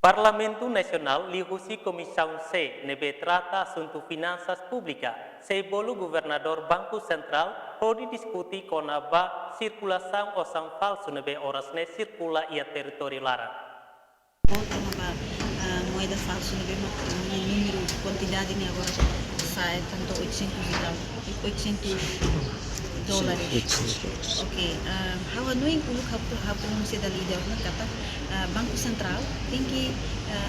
Parlamento Nacional lihusi Comissão C nebe trata assunto finanças públicas. Se bolo governador Banco Central pode discutir com a circulação ou são falso nebe horas ne circula ia território lara. Outra moeda falsa, né? O número, quantidade né, agora sai tanto 800 e tal, 800 dólares. Ok. Hawa no incluo pronuncia da líder na kata Banco Central tem que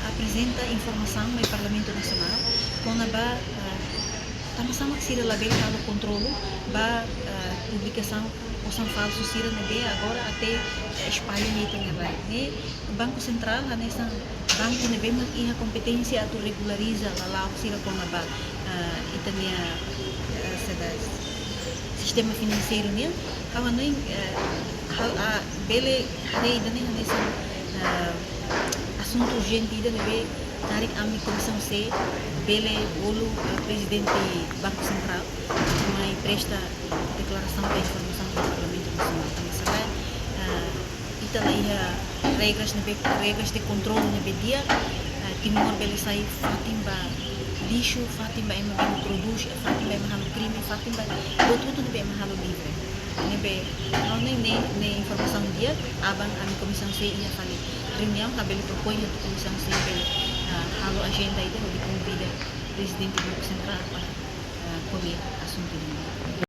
apresentar informação no Parlamento Nacional com a sama-sama que sira label kalau controlo publicação ou são falsos sira nebe agora até espalha ne tem né o Banco Central nessa banco nebe mas iha competência atu regulariza lá sira com a itania sistema financeiro né kawan no bele rei da nessa assunto urgente da nebe tarik ami comissão C bele bolo presidente Banco Central mai presta declaração da informação do Parlamento Nacional também ita lá regras de controle na dia timor bele sai fatimba lixo fatimba é mahalo produz fatimba é mahalo crime fatimba tudo é mahalo livre nebe não nem informação dia abang ami comissão C ia fali reunião kabel propõe a comissão C bele halo agenda itu convida presidente do Banco Central para comer assunto ini.